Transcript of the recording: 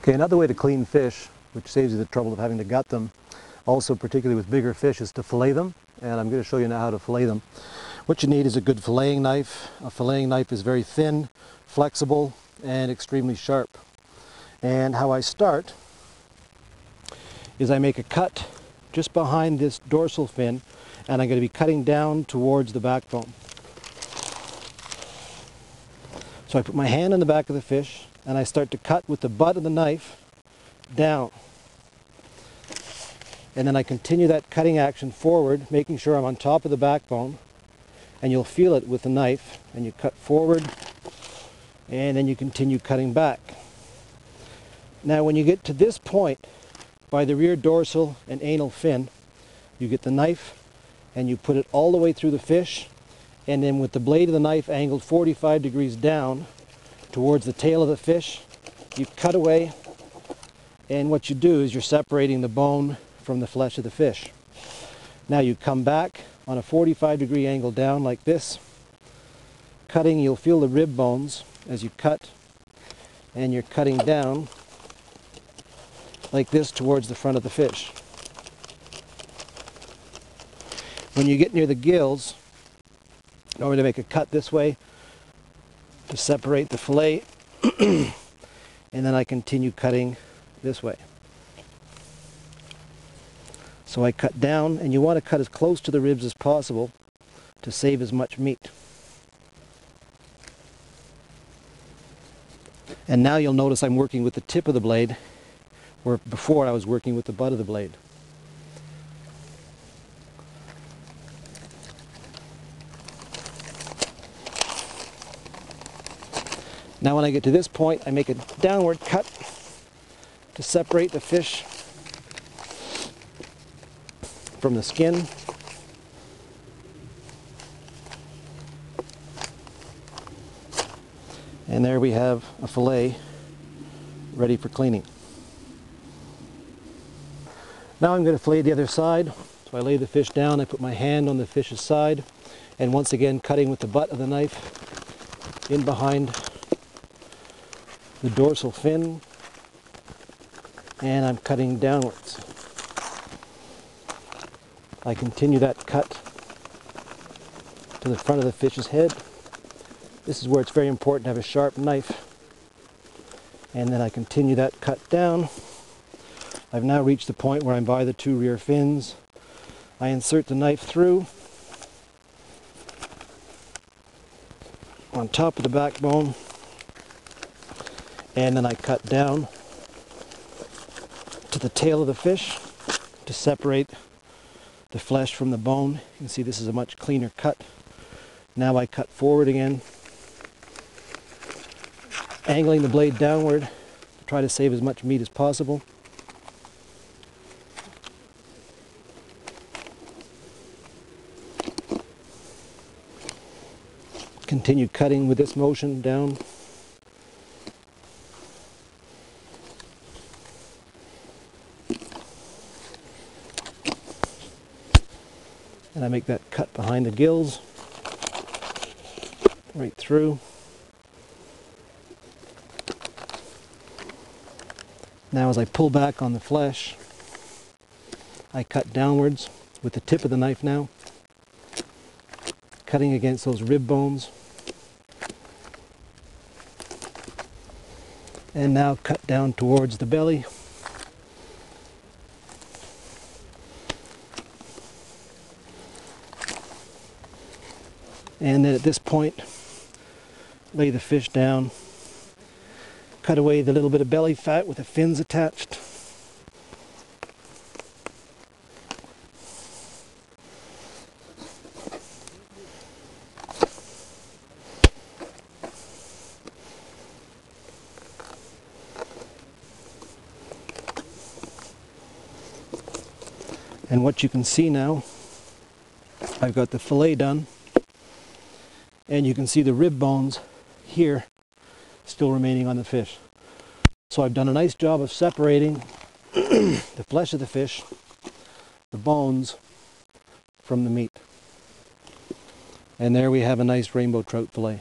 Okay, another way to clean fish, which saves you the trouble of having to gut them, also particularly with bigger fish, is to fillet them. And I'm going to show you now how to fillet them. What you need is a good filleting knife. A filleting knife is very thin, flexible, and extremely sharp. And how I start is I make a cut just behind this dorsal fin, and I'm going to be cutting down towards the backbone. So I put my hand on the back of the fish and I start to cut with the butt of the knife down. And then I continue that cutting action forward, making sure I'm on top of the backbone. And you'll feel it with the knife. And you cut forward and then you continue cutting back. Now when you get to this point, by the rear dorsal and anal fin, you get the knife and you put it all the way through the fish, and then with the blade of the knife angled 45 degrees down towards the tail of the fish, you cut away, and what you do is you're separating the bone from the flesh of the fish. Now you come back on a 45-degree angle down like this. Cutting, you'll feel the rib bones as you cut, and you're cutting down like this towards the front of the fish. When you get near the gills, in order to make a cut this way to separate the fillet, and then I continue cutting this way. So I cut down, and you want to cut as close to the ribs as possible to save as much meat. And now you'll notice I'm working with the tip of the blade, where before I was working with the butt of the blade. Now when I get to this point, I make a downward cut to separate the fish from the skin. And there we have a fillet ready for cleaning. Now I'm going to fillet the other side. So I lay the fish down, I put my hand on the fish's side, and once again cutting with the butt of the knife in behind the dorsal fin, and I'm cutting downwards. I continue that cut to the front of the fish's head. This is where it's very important to have a sharp knife. And then I continue that cut down. I've now reached the point where I'm by the two rear fins. I insert the knife through on top of the backbone, and then I cut down to the tail of the fish to separate the flesh from the bone. You can see this is a much cleaner cut. Now I cut forward again, angling the blade downward to try to save as much meat as possible. Continue cutting with this motion down. And I make that cut behind the gills, right through. Now as I pull back on the flesh, I cut downwards with the tip of the knife now, cutting against those rib bones. And now cut down towards the belly. And then at this point, lay the fish down, cut away the little bit of belly fat with the fins attached. And what you can see now, I've got the fillet done. And you can see the rib bones here still remaining on the fish. So I've done a nice job of separating the flesh of the fish, the bones, from the meat. And there we have a nice rainbow trout fillet.